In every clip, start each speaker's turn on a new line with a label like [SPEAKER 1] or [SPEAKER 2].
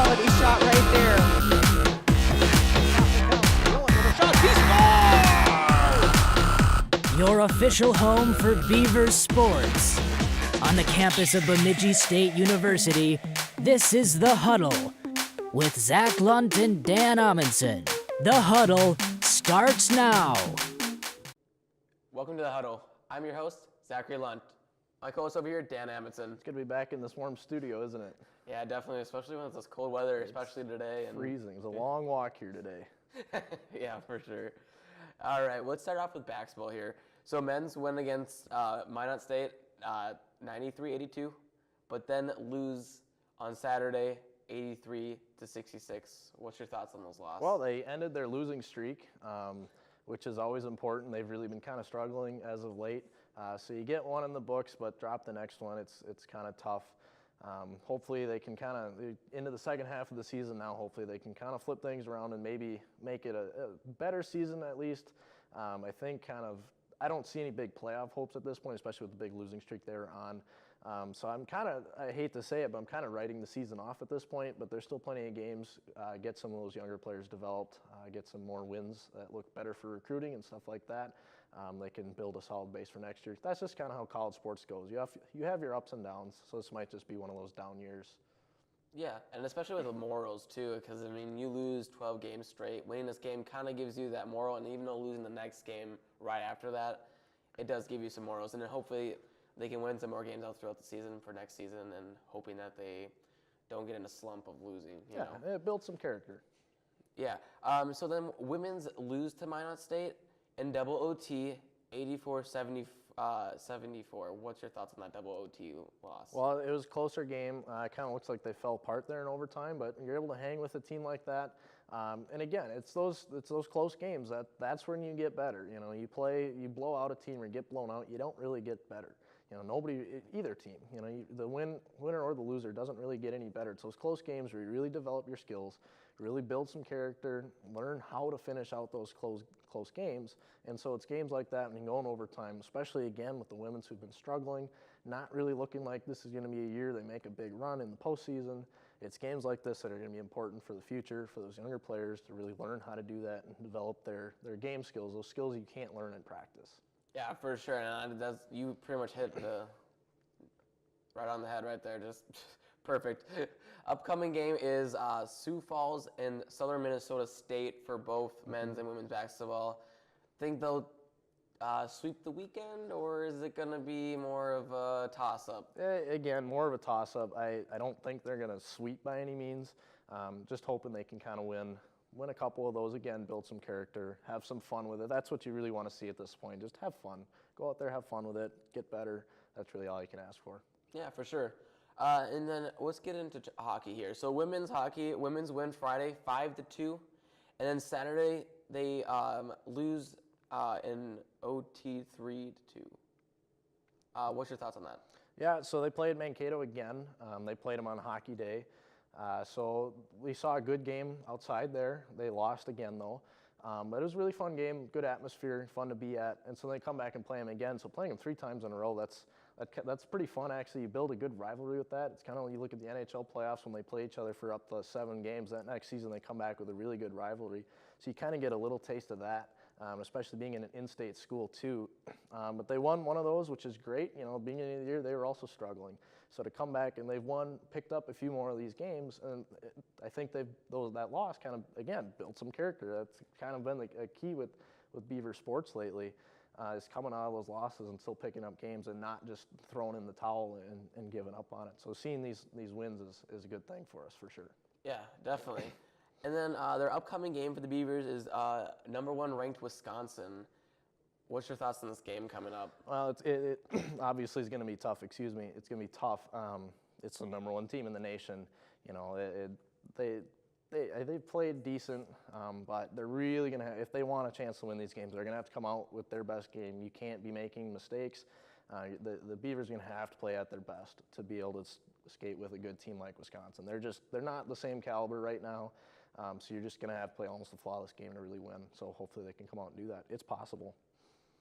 [SPEAKER 1] quality shot right there.
[SPEAKER 2] Your official home for Beavers sports. On the campus of Bemidji State University, this is The Huddle with Zach Lunt and Dan Amundsen. The Huddle starts now.
[SPEAKER 3] Welcome to The Huddle. I'm your host, Zachary Lunt. My co-host over here, Dan Amundsen.
[SPEAKER 4] It's good to be back in this warm studio, isn't it?
[SPEAKER 3] Yeah, definitely, especially when it's this cold weather, especially today. And
[SPEAKER 4] Freezing. It's a long walk here today.
[SPEAKER 3] yeah, for sure. All right, let's start off with basketball here. So men's win against Minot State, 93-82, but then lose on Saturday, 83-66. What's your thoughts on those losses?
[SPEAKER 4] Well, they ended their losing streak, which is always important. They've really been kind of struggling as of late. So you get one in the books, but drop the next one. It's kind of tough. Hopefully they can kind of, into the second half of the season now, hopefully they can kind of flip things around and maybe make it a better season at least. I think I don't see any big playoff hopes at this point, especially with the big losing streak they're on. So I hate to say it, but I'm kind of writing the season off at this point, but there's still plenty of games. Get some of those younger players developed, get some more wins that look better for recruiting and stuff like that. They can build a solid base for next year. That's just kind of how college sports goes. You have your ups and downs, so this might just be one of those down years.
[SPEAKER 3] Yeah, and especially with the morals too, because I mean, you lose 12 games straight. Winning this game kind of gives you that moral, and even though losing the next game right after that, it does give you some morals, and then hopefully they can win some more games out throughout the season for next season, and hoping that they don't get in a slump of losing. You know?
[SPEAKER 4] It builds some character.
[SPEAKER 3] Yeah. So then women's lose to Minot State in double OT, 84-74. What's your thoughts on that double OT loss?
[SPEAKER 4] Well, it was a closer game. It kind of looks like they fell apart there in overtime, but you're able to hang with a team like that. And again, it's those close games that's when you get better. You know, you blow out a team or get blown out, you don't really get better. You know, either team. You know, the winner or the loser doesn't really get any better. It's those close games where you really develop your skills, really build some character, learn how to finish out those close games. And so it's games like that and going overtime, especially again with the women's who've been struggling, not really looking like this is going to be a year they make a big run in the postseason. It's games like this that are going to be important for the future for those younger players to really learn how to do that and develop their game skills, those skills you can't learn in practice. Yeah,
[SPEAKER 3] for sure, and you pretty much hit the right on the head right there, just perfect. Upcoming game is Sioux Falls and Southern Minnesota State for both men's and women's basketball. Think they'll sweep the weekend, or is it going to be more of a toss-up?
[SPEAKER 4] Again, more of a toss-up. I don't think they're going to sweep by any means. Just hoping they can kind of win a couple of those, again, build some character, have some fun with it. That's what you really want to see at this point. Just have fun. Go out there, have fun with it, get better. That's really all you can ask for.
[SPEAKER 3] Yeah, for sure. And then let's get into hockey here. So women's win Friday 5-2, and then Saturday they lose in OT 3-2. What's your thoughts on that?
[SPEAKER 4] Yeah, so they played Mankato again. They played them on Hockey Day. So we saw a good game outside there. They lost again though. But it was a really fun game, good atmosphere, fun to be at. And so they come back and play them again. So playing them 3 times in a row, that's pretty fun actually. You build a good rivalry with that. It's kind of when you look at the NHL playoffs when they play each other for up to 7 games. That next season they come back with a really good rivalry. So you kind of get a little taste of that. Especially being in an in-state school too. But they won one of those, which is great. You know, beginning of the year, they were also struggling. So to come back and they've picked up a few more of these games, and I think that loss kind of, again, built some character. That's kind of been a key with Beaver sports lately, is coming out of those losses and still picking up games and not just throwing in the towel and giving up on it. So seeing these wins is a good thing for us, for sure.
[SPEAKER 3] Yeah, definitely. And then their upcoming game for the Beavers is number 1 ranked Wisconsin. What's your thoughts on this game coming up?
[SPEAKER 4] Well, it obviously is going to be tough. It's going to be tough. It's the number 1 team in the nation. You know, they played decent, but they're really going to have, if they want a chance to win these games, they're going to have to come out with their best game. You can't be making mistakes. The Beavers are going to have to play at their best to be able to skate with a good team like Wisconsin. They're not the same caliber right now. So you're just going to have to play almost a flawless game to really win. So hopefully they can come out and do that. It's possible.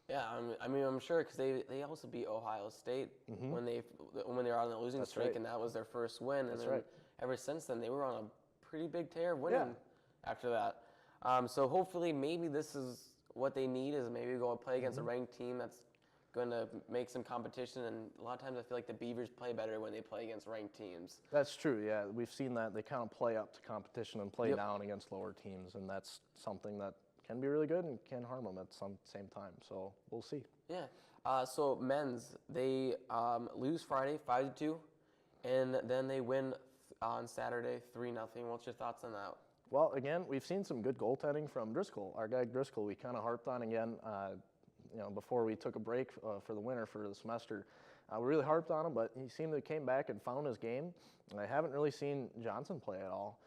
[SPEAKER 3] Yeah, I'm sure because they also beat Ohio State when they were on the losing streak, right. And that was their first win.
[SPEAKER 4] That's
[SPEAKER 3] and then
[SPEAKER 4] right.
[SPEAKER 3] Ever since then, they were on a pretty big tear winning after that. So hopefully maybe this is what they need, is maybe go and play against a ranked team that's going to make some competition. And a lot of times I feel like the Beavers play better when they play against ranked teams.
[SPEAKER 4] That's true, yeah. We've seen that. They kind of play up to competition and play down against lower teams, and that's something that can be really good and can harm them at some same time. So we'll see.
[SPEAKER 3] Yeah. So men's, they lose Friday 5-2, and then they win on Saturday 3-0. What's your thoughts on that?
[SPEAKER 4] Well, again, we've seen some good goaltending from Driscoll. Our guy Driscoll, we kind of harped on again, before we took a break for the winter for the semester. We really harped on him, but he seemed to came back and found his game. And I haven't really seen Johnson play at all.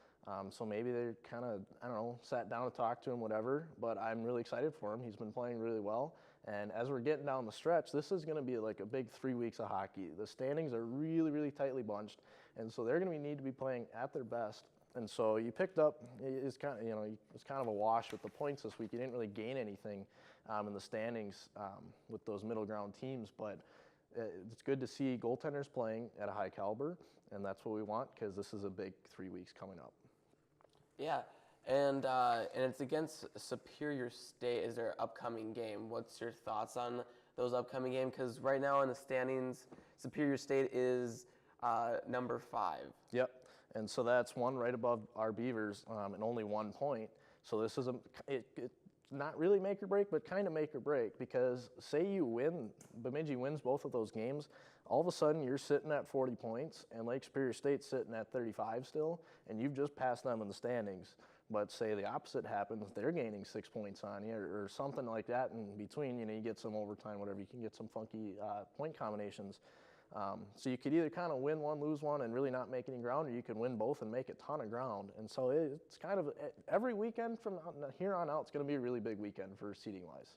[SPEAKER 4] So maybe they kind of, sat down to talk to him, whatever. But I'm really excited for him. He's been playing really well. And as we're getting down the stretch, this is going to be like a big 3 weeks of hockey. The standings are really, really tightly bunched. And so they're going to need to be playing at their best. And so you picked up, it's kind of a wash with the points this week. You didn't really gain anything in the standings with those middle ground teams, but it's good to see goaltenders playing at a high caliber, and that's what we want because this is a big 3 weeks coming up.
[SPEAKER 3] Yeah, and it's against Superior State is their upcoming game. What's your thoughts on those upcoming games? Because right now in the standings, Superior State is number 5.
[SPEAKER 4] Yep. And so that's one right above our Beavers and only 1 point. So this is it's not really make or break, but kind of make or break, because say you win, Bemidji wins both of those games, all of a sudden you're sitting at 40 points and Lake Superior State's sitting at 35 still, and you've just passed them in the standings. But say the opposite happens, they're gaining 6 points on you or something like that in between. You get some overtime, whatever. You can get some funky point combinations. So you could either kind of win one, lose one, and really not make any ground, or you could win both and make a ton of ground. And so it's kind of every weekend from here on out, it's going to be a really big weekend for seeding-wise.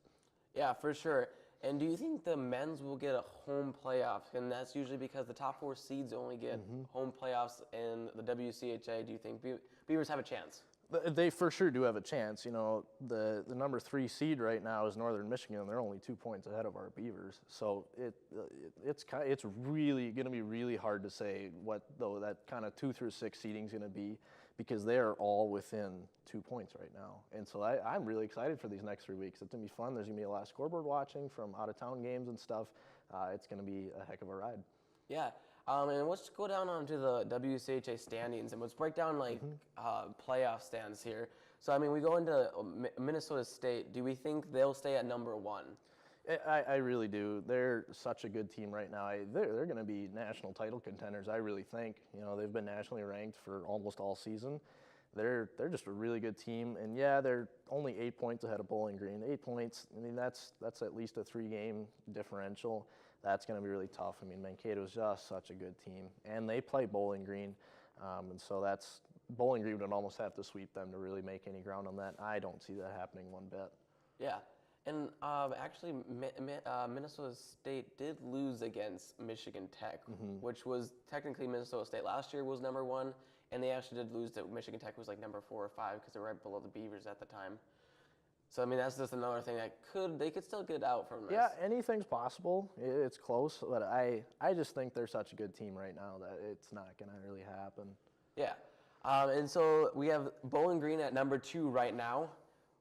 [SPEAKER 3] Yeah, for sure. And do you think the men's will get a home playoff? And that's usually because the top 4 seeds only get home playoffs in the WCHA. Do you think Beavers have a chance?
[SPEAKER 4] They for sure do have a chance. The number 3 seed right now is Northern Michigan, and they're only 2 points ahead of our Beavers. So it's really going to be really hard to say what that kind of 2 through 6 seeding is going to be, because they are all within 2 points right now. And so I'm really excited for these next 3 weeks. It's going to be fun. There's going to be a lot of scoreboard watching from out-of-town games and stuff. It's going to be a heck of a ride.
[SPEAKER 3] Yeah. And let's go down onto the WCHA standings, and let's break down playoff stands here. So, I mean, we go into Minnesota State. Do we think they'll stay at number 1?
[SPEAKER 4] I really do. They're such a good team right now. They're going to be national title contenders, I really think. They've been nationally ranked for almost all season. They're just a really good team. And, yeah, they're only 8 points ahead of Bowling Green. 8 points, I mean, that's at least a 3-game differential. That's going to be really tough. I mean, Mankato's just such a good team. And they play Bowling Green. And so Bowling Green would almost have to sweep them to really make any ground on that. I don't see that happening one bit.
[SPEAKER 3] Yeah. And actually, Minnesota State did lose against Michigan Tech, which was technically Minnesota State last year was number 1. And they actually did lose to Michigan Tech, was like number 4 or 5, because they were right below the Beavers at the time. So, I mean, that's just another thing that they could still get out from this.
[SPEAKER 4] Yeah, anything's possible. It's close, but I just think they're such a good team right now that it's not going to really happen.
[SPEAKER 3] Yeah. And so we have Bowling Green at number 2 right now.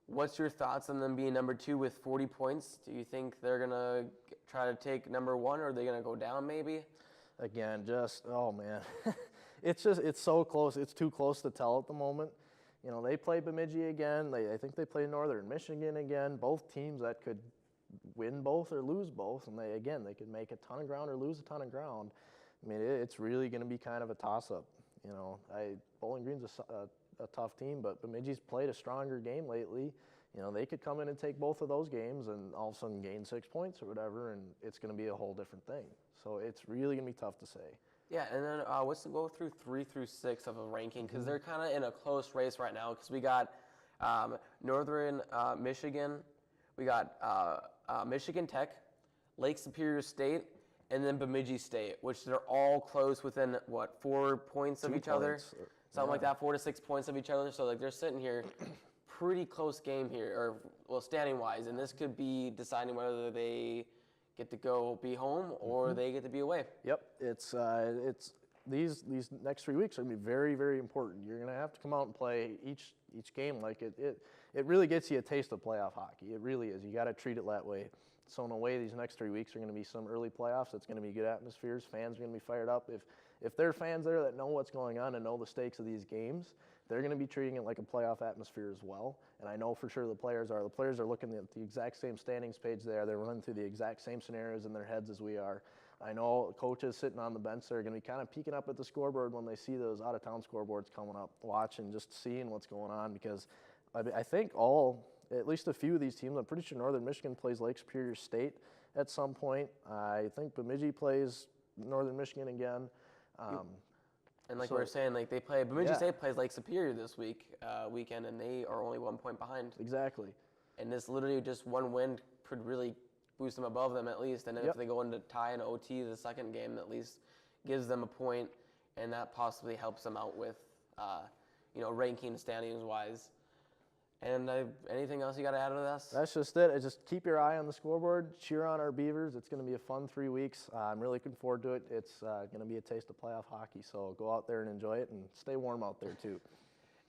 [SPEAKER 3] What's your thoughts on them being number 2 with 40 points? Do you think they're going to try to take number 1, or are they going to go down maybe?
[SPEAKER 4] Again, oh, man. It's so close. It's too close to tell at the moment. They play Bemidji again. I think they play Northern Michigan again. Both teams that could win both or lose both. And they could make a ton of ground or lose a ton of ground. I mean, it's really going to be kind of a toss-up. Bowling Green's a tough team, but Bemidji's played a stronger game lately. They could come in and take both of those games and all of a sudden gain 6 points or whatever, and it's going to be a whole different thing. So it's really going to be tough to say.
[SPEAKER 3] Yeah, and then let's go through 3 through 6 of a ranking, because they're kind of in a close race right now, because we got Northern Michigan, we got Michigan Tech, Lake Superior State, and then Bemidji State, which they're all close within, 4 points of each other? Something like that, 4 to 6 points of each other. So, they're sitting here, pretty close game here, standing-wise, and this could be deciding whether they get to go be home or they get to be away.
[SPEAKER 4] Yep, it's these next 3 weeks are going to be very, very important. You're going to have to come out and play each game like it really gets you a taste of playoff hockey. It really is. You got to treat it that way. So in a way, these next 3 weeks are going to be some early playoffs. It's going to be good atmospheres. Fans are going to be fired up. If there are fans there that know what's going on and know the stakes of these games, they're going to be treating it like a playoff atmosphere as well. And I know for sure the players are. The players are looking at the exact same standings page there. They're running through the exact same scenarios in their heads as we are. I know coaches sitting on the bench there are going to be kind of peeking up at the scoreboard when they see those out-of-town scoreboards coming up, watching, just seeing what's going on, because I think at least a few of these teams, I'm pretty sure Northern Michigan plays Lake Superior State at some point. I think Bemidji plays Northern Michigan again.
[SPEAKER 3] And like we were saying, like Bemidji State plays Lake Superior this weekend, and they are only 1 point behind.
[SPEAKER 4] Exactly.
[SPEAKER 3] And this literally just one win could really boost them above them at least. And then if they go into tie and OT the second game, at least gives them a point, and that possibly helps them out with, ranking standings wise. And anything else you got to add to this?
[SPEAKER 4] That's just it. Just keep your eye on the scoreboard. Cheer on our Beavers. It's going to be a fun 3 weeks. I'm really looking forward to it. It's going to be a taste of playoff hockey. So go out there and enjoy it, and stay warm out there too.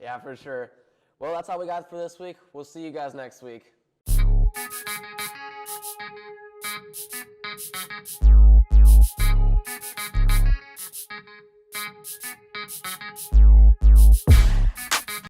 [SPEAKER 3] Yeah, for sure. Well, that's all we got for this week. We'll see you guys next week.